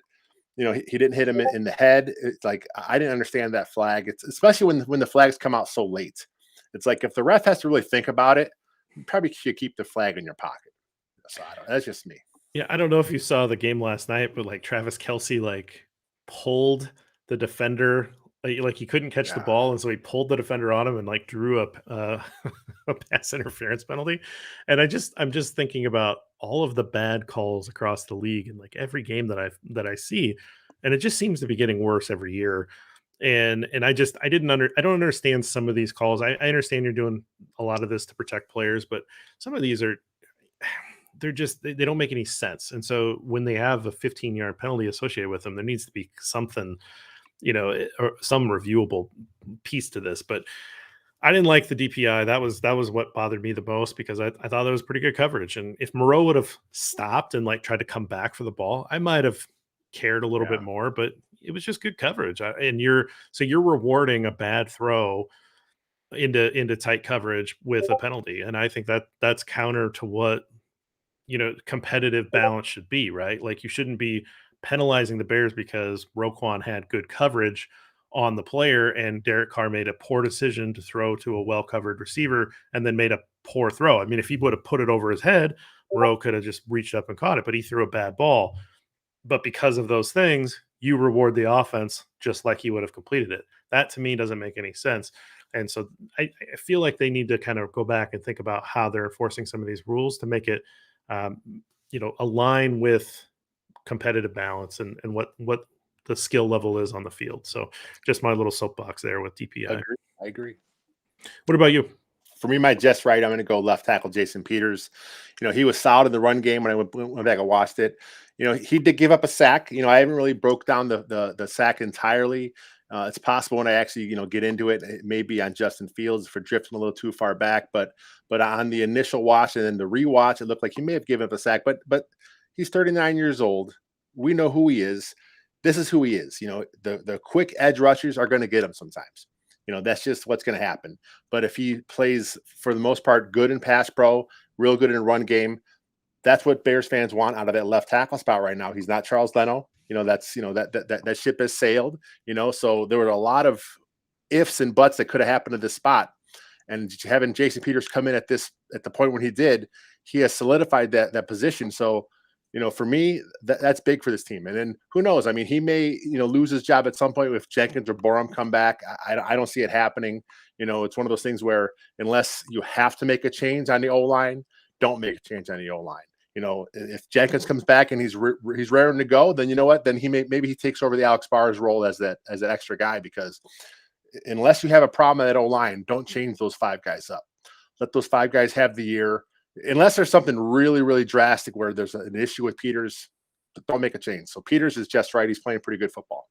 He didn't hit him in the head. It's like I didn't understand that flag. It's especially when the flags come out so late. It's like if the ref has to really think about it, you probably should keep the flag in your pocket. So that's just me. Yeah, I don't know if you saw the game last night, but like Travis Kelce like pulled the defender, like he couldn't catch the ball, and so he pulled the defender on him and like drew up a pass interference penalty. And I'm just thinking about all of the bad calls across the league and like every game that I see, and it just seems to be getting worse every year. And I don't understand some of these calls. I understand you're doing a lot of this to protect players, but some of these they don't make any sense. And so when they have a 15-yard penalty associated with them, there needs to be something, or some reviewable piece to this. But I didn't like the DPI. That was what bothered me the most because I thought that was pretty good coverage. And if Moreau would have stopped and like tried to come back for the ball, I might have cared a little bit more, but it was just good coverage. And you're rewarding a bad throw into tight coverage with a penalty. And I think that's counter to what, competitive balance should be, right? Like you shouldn't be penalizing the Bears because Roquan had good coverage on the player and Derek Carr made a poor decision to throw to a well-covered receiver and then made a poor throw. I mean, if he would have put it over his head, Rowe could have just reached up and caught it, but he threw a bad ball. But because of those things, you reward the offense just like he would have completed it. That to me doesn't make any sense. And so I feel like they need to kind of go back and think about how they're enforcing some of these rules to make it, um, align with competitive balance and what the skill level is on the field. So just my little soapbox there with DPI. I agree. What about you? For me, my just right, I'm going to go left tackle Jason Peters. He was solid in the run game when I went back and watched it. He did give up a sack. I haven't really broke down the sack entirely. It's possible when I actually, get into it, it may be on Justin Fields for drifting a little too far back. But on the initial watch and then the rewatch, it looked like he may have given up a sack. But he's 39 years old. We know who he is. This is who he is. The quick edge rushers are going to get him sometimes. That's just what's going to happen. But if he plays, for the most part, good in pass pro, real good in run game, that's what Bears fans want out of that left tackle spot right now. He's not Charles Leno. That ship has sailed. So there were a lot of ifs and buts that could have happened to this spot. And having Jason Peters come in at the point when he did, he has solidified that position. So, for me, that's big for this team. And then who knows? I mean, he may, lose his job at some point if Jenkins or Borum come back. I don't see it happening. It's one of those things where unless you have to make a change on the O-line, don't make a change on the O-line. If Jenkins comes back and he's raring to go, then you know what? Then maybe he takes over the Alex Barr's role as that extra guy, because unless you have a problem at that O-line, don't change those 5 guys up. Let those 5 guys have the year. Unless there's something really, really drastic where there's an issue with Peters, don't make a change. So Peters is just right. He's playing pretty good football.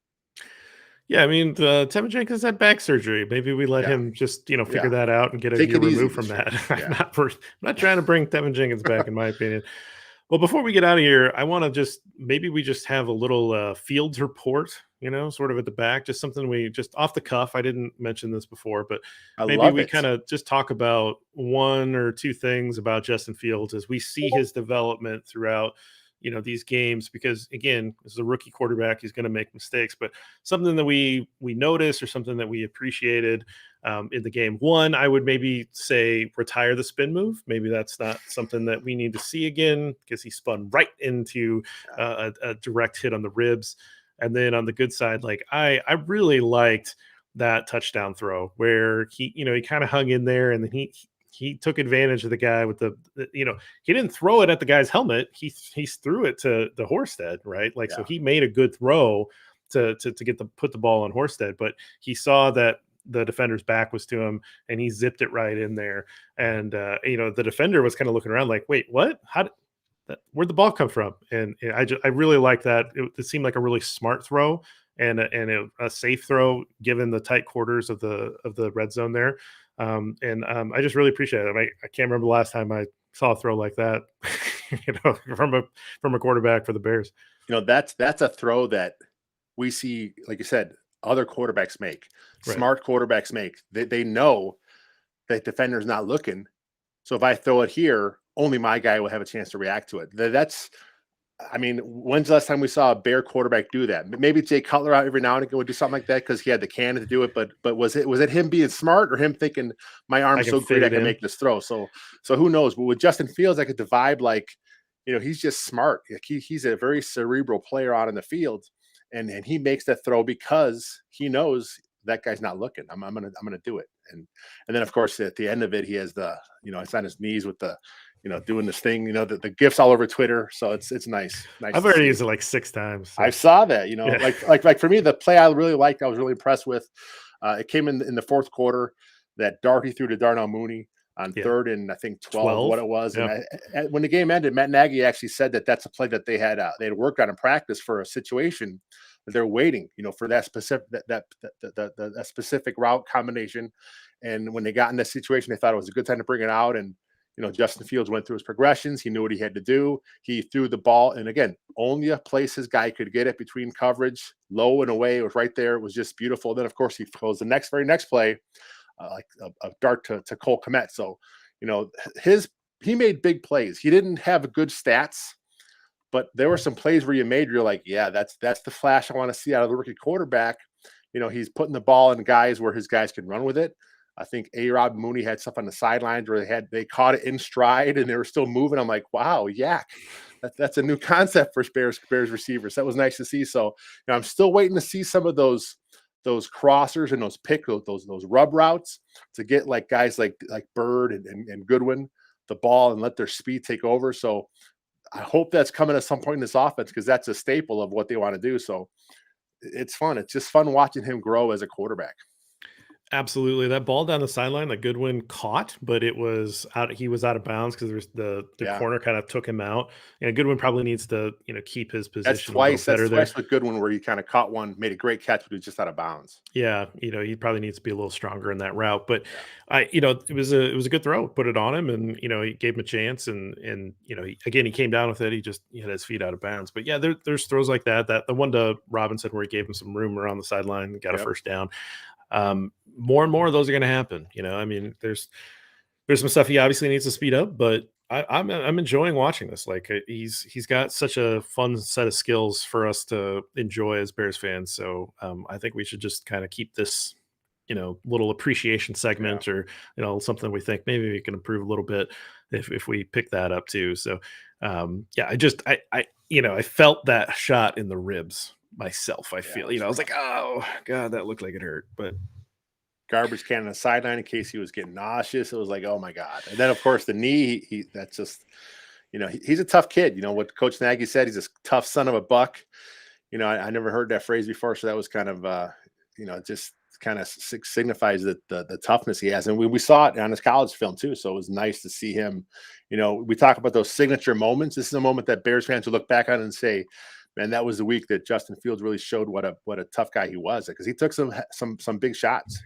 Yeah, I mean, Tevin Jenkins had back surgery. Maybe we let him just, figure that out and get a year removed from that. I'm not trying to bring Tevin Jenkins back, in my opinion. Well, before we get out of here, I want to maybe we just have a little Fields report, sort of at the back, just something we just off the cuff. I didn't mention this before, but maybe we kind of just talk about 1 or 2 things about Justin Fields as we see his development throughout, these games, because again, as a rookie quarterback, he's going to make mistakes, but something that we noticed or something that we appreciated in the game. 1, I would maybe say retire the spin move. Maybe that's not something that we need to see again, because he spun right into a direct hit on the ribs. And then on the good side, like I really liked that touchdown throw where he kind of hung in there, and then he took advantage of the guy with he didn't throw it at the guy's helmet. He threw it to the Horsted, right? Like, so he made a good throw to put the ball on Horsted, but he saw that the defender's back was to him and he zipped it right in there. And, the defender was kind of looking around like, wait, what? Where'd the ball come from? And I really like that. It seemed like a really smart throw and a safe throw given the tight quarters of the red zone there. I just really appreciate it. I can't remember the last time I saw a throw like that, from a quarterback for the Bears. That's a throw that we see, like you said, other quarterbacks make. Right. Smart quarterbacks make. They know that defender's not looking. So if I throw it here, only my guy will have a chance to react to it. When's the last time we saw a Bear quarterback do that? Maybe Jay Cutler out every now and again would do something like that because he had the cannon to do it. But was it him being smart or him thinking my arm's so great I can make this throw? So who knows? But with Justin Fields, I get the vibe like, he's just smart. Like he's a very cerebral player out in the field, and he makes that throw because he knows that guy's not looking. I'm gonna do it. And then of course at the end of it, he has it's on his knees with the. Doing this thing, the gifs all over Twitter. So it's nice. I've already used it like 6 times. So. I saw that, like for me, the play I really liked, I was really impressed with. It came in the 4th quarter that Darty threw to Darnell Mooney on 3rd and I think 12 what it was. Yeah. And when the game ended, Matt Nagy actually said that that's a play that they had worked on in practice for a situation that they're waiting, for that specific, that specific route combination. And when they got in that situation, they thought it was a good time to bring it out. And, Justin Fields went through his progressions. He knew what he had to do. He threw the ball. And again, only a place his guy could get it between coverage, low and away. It was right there. It was just beautiful. Then, of course, he throws the very next play a dart to Cole Kmet. So, he made big plays. He didn't have good stats, but there were some plays where you made where you're like, yeah, that's the flash I want to see out of the rookie quarterback. He's putting the ball in guys where his guys can run with it. I think A-Rob Mooney had stuff on the sidelines where they caught it in stride and they were still moving. I'm like, wow, yak. That's a new concept for Bears receivers. That was nice to see. So I'm still waiting to see some of those crossers and those rub routes to get like guys like Bird and Goodwin the ball and let their speed take over. So I hope that's coming at some point in this offense because that's a staple of what they want to do. So it's fun. It's just fun watching him grow as a quarterback. Absolutely. That ball down the sideline that Goodwin caught, but it was out. He was out of bounds because the corner kind of took him out. And Goodwin probably needs to, keep his position. That's twice with Goodwin where he kind of caught one, made a great catch, but he was just out of bounds. Yeah. He probably needs to be a little stronger in that route, but it was a good throw, put it on him and, he gave him a chance and he came down with it. He had his feet out of bounds, but yeah, there's throws like that the one to Robinson where he gave him some room around the sideline, got a first down. More and more of those are going to happen. There's some stuff he obviously needs to speed up, but I'm enjoying watching this. Like he's got such a fun set of skills for us to enjoy as Bears fans. So I think we should just kind of keep this, little appreciation segment or, something we think maybe we can improve a little bit if we pick that up too. So I felt that shot in the ribs myself. I feel, I was like, oh God, that looked like it hurt, but garbage can on the sideline in case he was getting nauseous. It was like, oh my God. And then of course the knee, that's just, he's a tough kid. What Coach Nagy said, he's a tough son of a buck. I never heard that phrase before. So that was kind of, just kind of signifies the toughness he has. And we saw it on his college film too. So it was nice to see him, we talk about those signature moments. This is a moment that Bears fans will look back on and say, man, that was the week that Justin Fields really showed what a tough guy he was, because he took some big shots.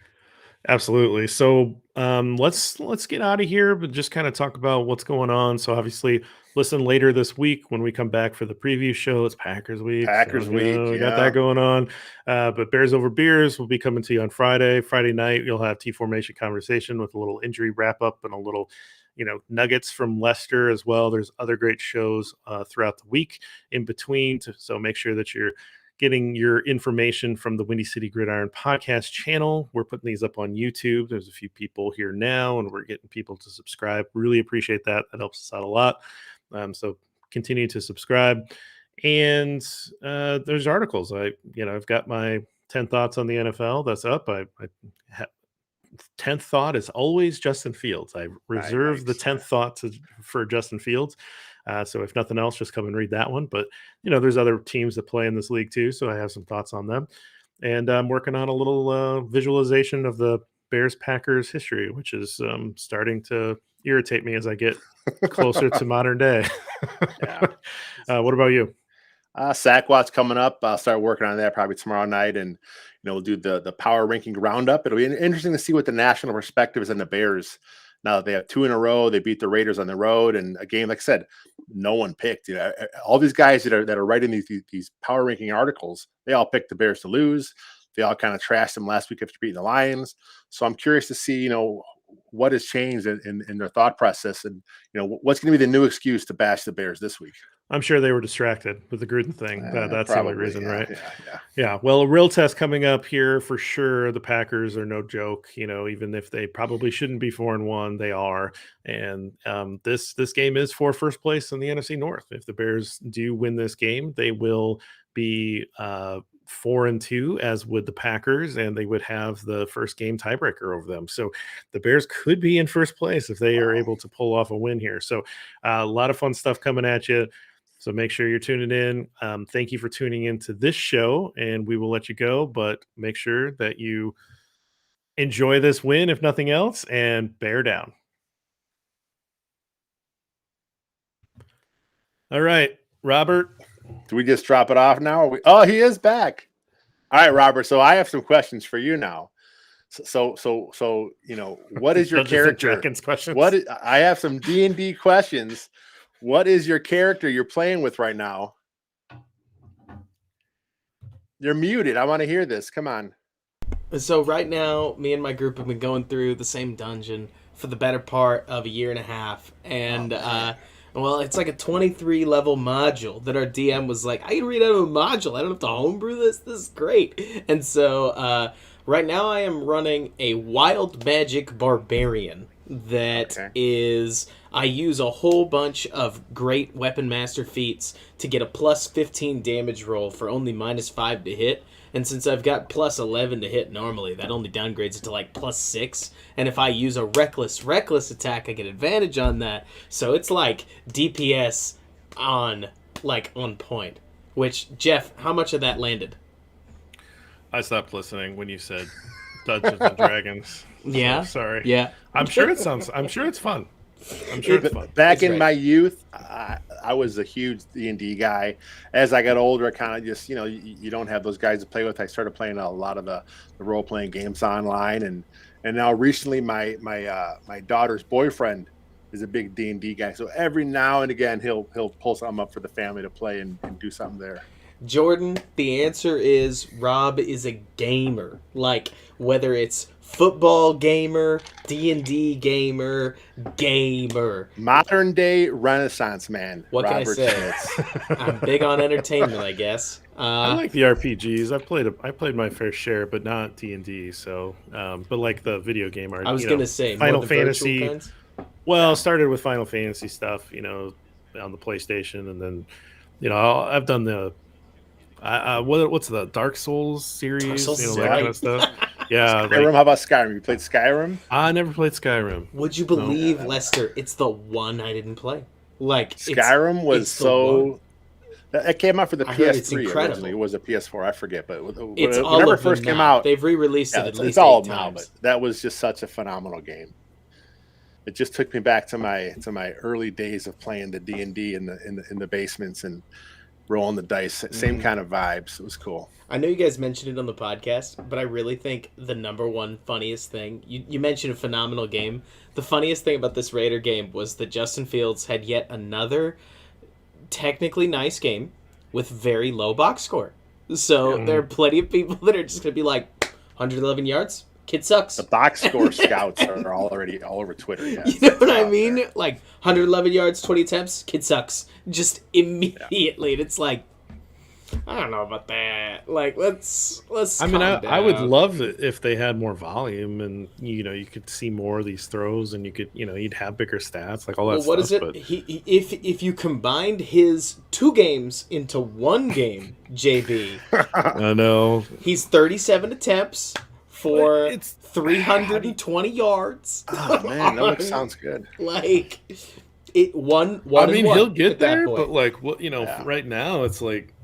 Absolutely. So let's get out of here, but just kind of talk about what's going on. So obviously, listen later this week when we come back for the preview show. It's Packers week. We got that going on. But Bears Over Beers will be coming to you on Friday. Friday night, you'll have T Formation Conversation with a little injury wrap up and a little nuggets from Leicester as well. There's other great shows throughout the week in between. So make sure that you're getting your information from the Windy City Gridiron podcast channel. We're putting these up on YouTube. There's a few people here now, and we're getting people to subscribe. Really appreciate that. That helps us out a lot. So continue to subscribe. And there's articles. I've got my 10 thoughts on the NFL. That's up. 10th thought is always Justin Fields. I reserve the 10th thought for Justin Fields. So if nothing else, just come and read that one. But, there's other teams that play in this league too. So I have some thoughts on them. And I'm working on a little visualization of the Bears-Packers history, which is starting to irritate me as I get closer to modern day. What about you? Sackwat's coming up. I'll start working on that probably tomorrow night. And, we'll do the power ranking roundup. It'll be interesting to see what the national perspective is on the Bears. Now that they have 2 in a row, they beat the Raiders on the road, and a game, like I said, no one picked. All these guys that are writing these power ranking articles, they all picked the Bears to lose. They all kind of trashed them last week after beating the Lions. So I'm curious to see, what has changed in their thought process, and what's going to be the new excuse to bash the Bears this week. I'm sure they were distracted with the Gruden thing. That's probably the only reason, right? Yeah. Well, a real test coming up here for sure. The Packers are no joke. Even if they probably shouldn't be 4-1, they are. And this game is for first place in the NFC North. If the Bears do win this game, they will be 4-2, as would the Packers, and they would have the first game tiebreaker over them. So the Bears could be in first place if they are able to pull off a win here. So a lot of fun stuff coming at you. So make sure you're tuning in. Thank you for tuning into this show, and we will let you go, but make sure that you enjoy this win, if nothing else, and bear down. All right, Robert. Do we just drop it off now? Oh, he is back. All right, Robert. So I have some questions for you now. So what is your character? Questions. I have some D&D questions. What is your character you're playing with right now? You're muted. I want to hear this. Come on. So right now, me and my group have been going through the same dungeon for the better part of a year and a half, and well, it's like a 23 level module that our DM was like, I can read out of a module. I don't have to homebrew this. This is great. And so right now, I am running a wild magic barbarian that is. I use a whole bunch of great weapon master feats to get a plus 15 damage roll for only minus 5 to hit. And since I've got plus 11 to hit normally, that only downgrades it to like plus 6. And if I use a reckless attack, I get advantage on that. So it's like DPS on point. Which, Jeff, how much of that landed? I stopped listening when you said Dungeons and Dragons. Yeah. So, sorry. Yeah. I'm sure it's fun. I'm sure it's fun. Back in my youth, I was a huge D&D guy. As I got older, I kind of just, you don't have those guys to play with. I started playing a lot of the role-playing games online, and now recently my daughter's boyfriend is a big D&D guy. So every now and again, he'll pull something up for the family to play and do something there. Jordan, the answer is Rob is a gamer. Like, whether it's football gamer, D&D gamer. Modern day Renaissance man. What Robert can I say? I'm big on entertainment, I guess. I like the RPGs. I played my fair share, but not D&D. So, but like the video game art. I was gonna say Final Fantasy. Well, started with Final Fantasy stuff, on the PlayStation, and then, I've done the. What's the Dark Souls series? Dark Souls, that kind of stuff. Yeah. Skyrim. How about Skyrim? You played Skyrim? I never played Skyrim. Would you believe, Lester? It's the one I didn't play. Like, Skyrim was so. That came out for the PS3 originally. It was a PS4. I forget, but whenever it first came out, they've re-released it at least it's all 8 now. times. But that was just such a phenomenal game. It just took me back to my early days of playing the D&D in the basements and rolling the dice. Same kind of vibes. It was cool. I know you guys mentioned it on the podcast, but I really think the number one funniest thing, you mentioned a phenomenal game. The funniest thing about this Raider game was that Justin Fields had yet another technically nice game with very low box score. So there are plenty of people that are just going to be like, 111 yards? Kid sucks. The box score scouts are already all over Twitter. Yeah, you know what I mean? There. Like 111 yards, 20 attempts, kid sucks. Just immediately. And it's like, I don't know about that. Like, let's I mean, I would love it if they had more volume and, you could see more of these throws and you could, you'd have bigger stats, like all that stuff. What is it? But... If you combined his 2 games into 1 game, JB. I know. He's 37 attempts for 320 yards. Oh, man, that sounds good. Like, one I mean, he'll get there, but like, right now it's like,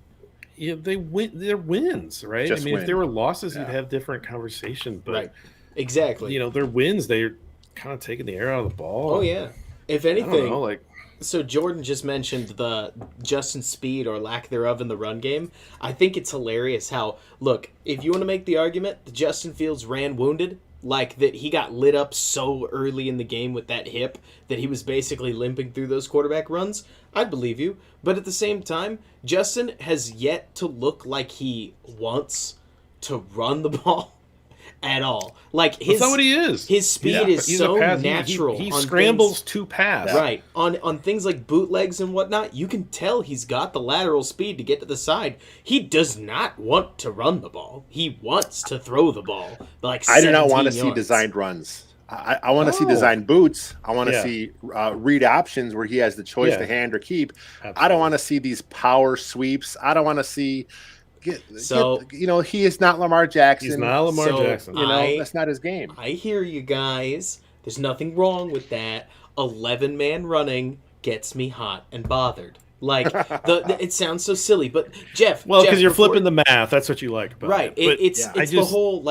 they win. They're wins, right? Just I mean, win. If there were losses, you'd have different conversation. But right, exactly. They're wins. They're kind of taking the air out of the ball. Oh yeah. If anything, I don't know, so Jordan just mentioned the Justin's speed or lack thereof in the run game. I think it's hilarious how, look, if you want to make the argument that Justin Fields ran wounded, like that he got lit up so early in the game with that hip that he was basically limping through those quarterback runs, I'd believe you. But at the same time, Justin has yet to look like he wants to run the ball at all. Like that's not what he is. His speed is so natural. He scrambles to pass. Right. On things like bootlegs and whatnot, you can tell he's got the lateral speed to get to the side. He does not want to run the ball. He wants to throw the ball. Like I do not want to see designed runs. I want to see designed boots. I want to see read options where he has the choice to hand or keep. Absolutely. I don't want to see these power sweeps. I don't want to see he is not Lamar Jackson. He's not Lamar Jackson. That's not his game. I hear you guys. There's nothing wrong with that. 11-man running gets me hot and bothered. Like it sounds so silly, but Jeff. Well, because you're flipping the math. That's what you like about right. it. It's the whole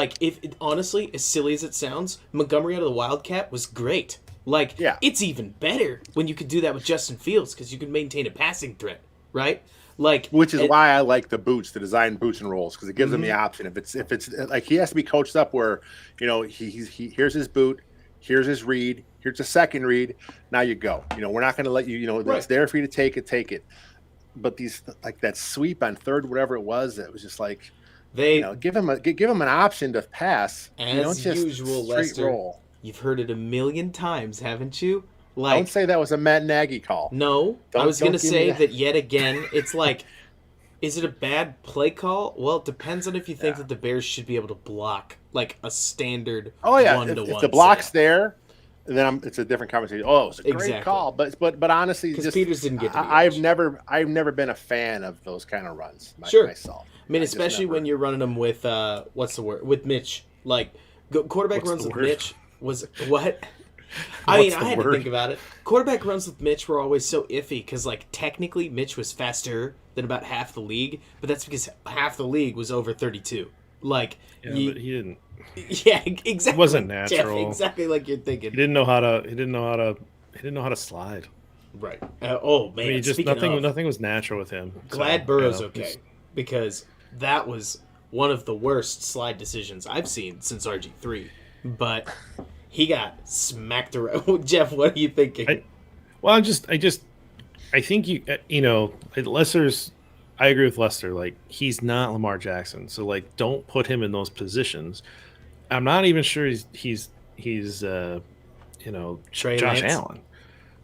honestly, as silly as it sounds, Montgomery out of the Wildcat was great. Like it's even better when you could do that with Justin Fields because you can maintain a passing threat, right? Like, which is why I like the boots, the design boots and rolls, because it gives him the option. If it's like he has to be coached up where he here's his boot, here's his read, here's a second read. Now you go. We're not going to let you. It's there for you to take it. But these like that sweep on third, whatever it was, just like They give him an option to pass. You don't as just usual, straight Lester. roll. You've heard it a million times, haven't you? Don't say that was a Matt Nagy call. No, I was going to say that yet again. It's like, is it a bad play call? Well, it depends on if you think that the Bears should be able to block like a standard. Oh yeah, one-to-one if the block's setup. there, then it's a different conversation. Oh, it's a great call, but honestly, Because just Peters didn't get to the I've edge. never been a fan of those kind of runs Sure. myself. I mean, especially when you're running them with what's the word, with Mitch. Like quarterback What's runs the with word? Mitch was what. I mean, What's I the had to word? think about it. Quarterback runs with Mitch were always so iffy because, like, technically Mitch was faster than about half the league, but that's because half the league was over 32. Like, Yeah, but he didn't. yeah, exactly. It wasn't Jeff, natural. exactly like you're thinking. He didn't know how to slide. Right. Oh man. I mean, just speaking of, nothing was natural with him. glad So, Burrow's you know, okay because that was one of the worst slide decisions I've seen since RG3. But he got smacked around. Jeff, what are you thinking? I think Lester's. I agree with Lester. Like, he's not Lamar Jackson, so like, don't put him in those positions. I'm not even sure he's Trey Josh Lance? Allen.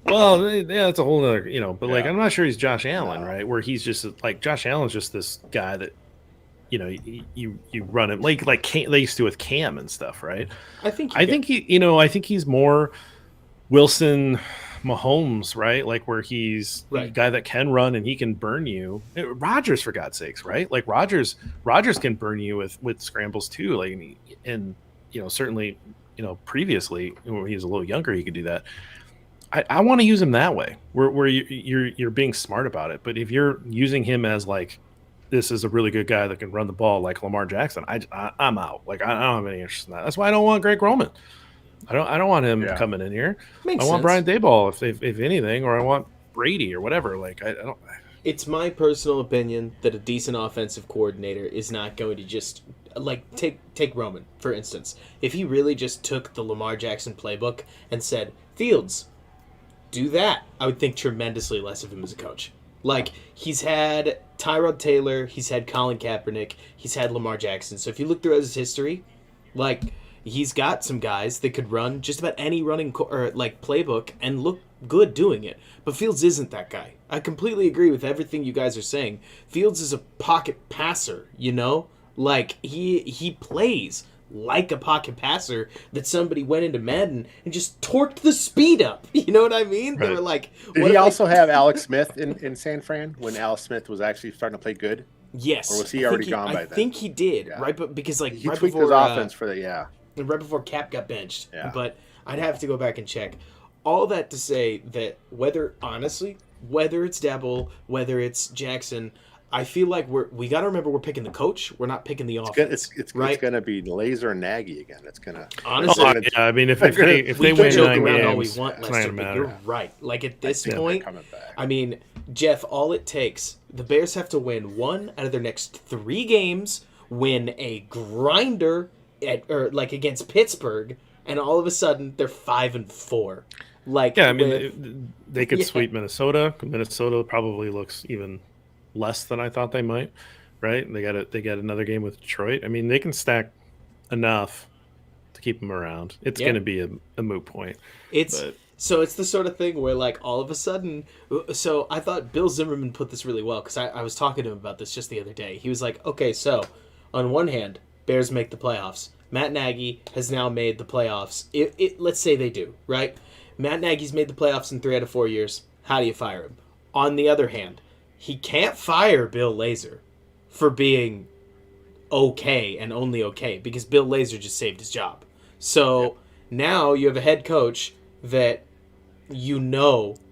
Well, yeah, that's a whole other, but like, Yeah. I'm not sure he's Josh Allen, No. right? Where he's just like, Josh Allen's just this guy that, you run him like they used to with Cam and stuff, right? I think I think he's more Wilson Mahomes, right? Like, where he's Right. a guy that can run and he can burn you. Rodgers, for God's sakes, right? Like, Rodgers can burn you with scrambles too. Like, and certainly, previously when he was a little younger, he could do that. I want to use him that way, where you're being smart about it. But if you're using him as like, this is a really good guy that can run the ball like Lamar Jackson, I'm out. Like, I don't have any interest in that. That's why I don't want Greg Roman. I don't want him coming in here. Makes I want sense. Brian Daboll if anything, or I want Brady or whatever. Like, I don't. It's my personal opinion that a decent offensive coordinator is not going to just like take Roman, for instance. If he really just took the Lamar Jackson playbook and said, Fields, do that, I would think tremendously less of him as a coach. Like, he's had Tyrod Taylor, he's had Colin Kaepernick, he's had Lamar Jackson. So if you look through his history, like, he's got some guys that could run just about any running playbook and look good doing it. But Fields isn't that guy. I completely agree with everything you guys are saying. Fields is a pocket passer, Like, he plays like a pocket passer that somebody went into Madden and just torqued the speed up. You know what I mean? They Right. were like, Did he also have Alex Smith in San Fran when Alex Smith was actually starting to play good? yes. Or was he I already think gone by I then? think he did, Yeah. right? But because like He right tweaked before his offense for right before Cap got benched. Yeah. But I'd have to go back and check. All that to say that whether it's Dabble, whether it's Jackson, I feel like we got to remember we're picking the coach. We're not picking the offense. It's right? going to be Laser and Nagy again. It's going to Honestly, I mean, if they we win can joke 9 around all we games, want, it's not Lester, gonna but matter. you're right. Like at this they're point, coming back. I mean, Jeff, all it takes, the Bears have to win 1 out of their next 3 games, win a grinder against Pittsburgh, and all of a sudden they're 5-4. Like, Yeah, I mean, they could sweep Minnesota. Minnesota probably looks even less than I thought they might. Right? They got another game with Detroit. I mean, they can stack enough to keep them around. It's going to be a moot point. So it's the sort of thing where, like, all of a sudden... So I thought Bill Zimmerman put this really well, because I was talking to him about this just the other day. He was like, okay, so, on one hand, Bears make the playoffs. Matt Nagy has now made the playoffs. Let's say they do, right? Matt Nagy's made the playoffs in 3 out of 4 years. How do you fire him? On the other hand, he can't fire Bill Lazor for being okay and only okay, because Bill Lazor just saved his job. So now you have a head coach that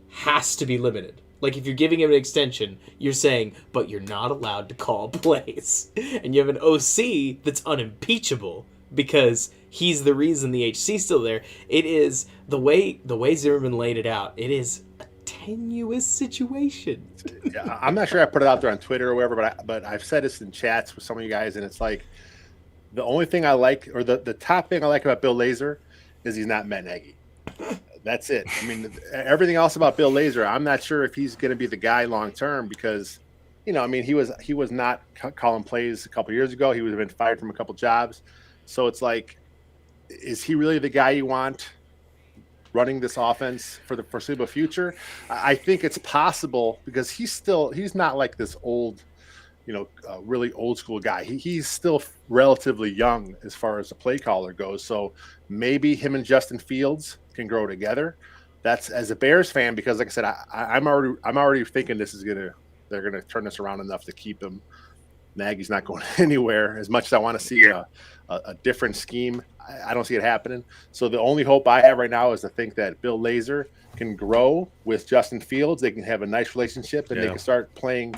has to be limited. Like, if you're giving him an extension, you're saying, but you're not allowed to call plays. And you have an OC that's unimpeachable because he's the reason the HC's still there. It is the way Zimmerman laid it out. It is a tenuous situation. Yeah, I'm not sure I put it out there on Twitter or whatever, but I've said this in chats with some of you guys, and it's like the only thing I like, or the top thing I like about Bill Lazor, is he's not Matt Nagy. That's it. I mean, everything else about Bill Lazor, I'm not sure if he's going to be the guy long term, because I mean, he was not calling plays a couple years ago. He would have been fired from a couple jobs. So it's like, is he really the guy you want running this offense for the foreseeable future? I think it's possible because he's not like this old, really old school guy. He's still relatively young as far as the play caller goes. So maybe him and Justin Fields can grow together. That's as a Bears fan, because like I said, I'm already thinking they're gonna turn this around enough to keep him. Nagy's not going anywhere. As much as I want to see a different scheme, I don't see it happening. So the only hope I have right now is to think that Bill Lazor can grow with Justin Fields. They can have a nice relationship, and they can start playing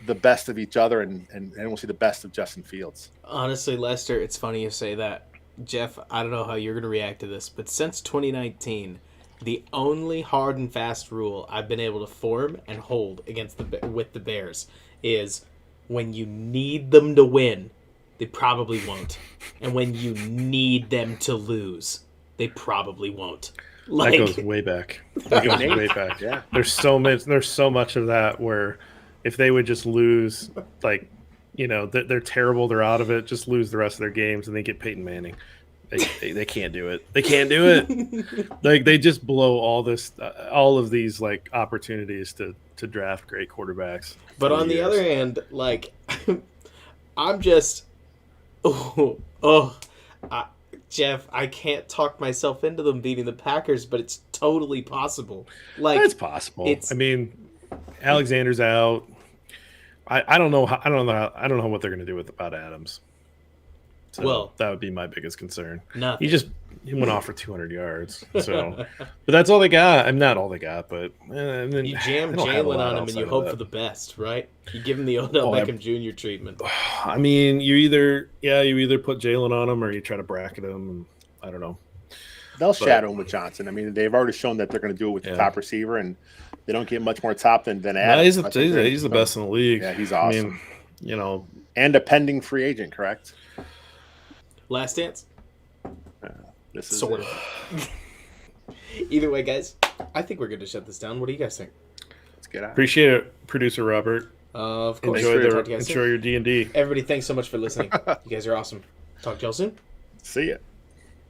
the best of each other, and we'll see the best of Justin Fields. Honestly, Lester, it's funny you say that. Jeff, I don't know how you're going to react to this, but since 2019, the only hard and fast rule I've been able to form and hold with the Bears is when you need them to win, they probably won't. And when you need them to lose, they probably won't. That goes way back. Yeah. There's so much of that where if they would just lose, they're terrible, they're out of it, just lose the rest of their games and they get Peyton Manning. They can't do it. They can't do it. They just blow all of these opportunities to draft great quarterbacks. But on the other hand, I'm just, Jeff, I can't talk myself into them beating the Packers, but it's totally possible. It's possible. I mean, Alexander's out. I don't know what they're going to do about Adams. So that would be my biggest concern. Nothing. He went off for 200 yards. So, but that's all they got. I'm not all they got, but and then you jam Jalen on him and you hope for the best, right? You give him the Odell Beckham Jr. treatment. I mean, you either put Jalen on him or you try to bracket him. And I don't know. They'll shadow him with Johnson. I mean, they've already shown that they're going to do it with the top receiver, and they don't get much more top than Adams. He's the best in the league. Yeah, he's awesome. I mean, and a pending free agent, correct? Last dance? This is sort of. Either way, guys, I think we're going to shut this down. What do you guys think? Let's get out. Appreciate it, Producer Robert. Of course. Enjoy your D&D. Everybody, thanks so much for listening. You guys are awesome. Talk to y'all soon. See ya.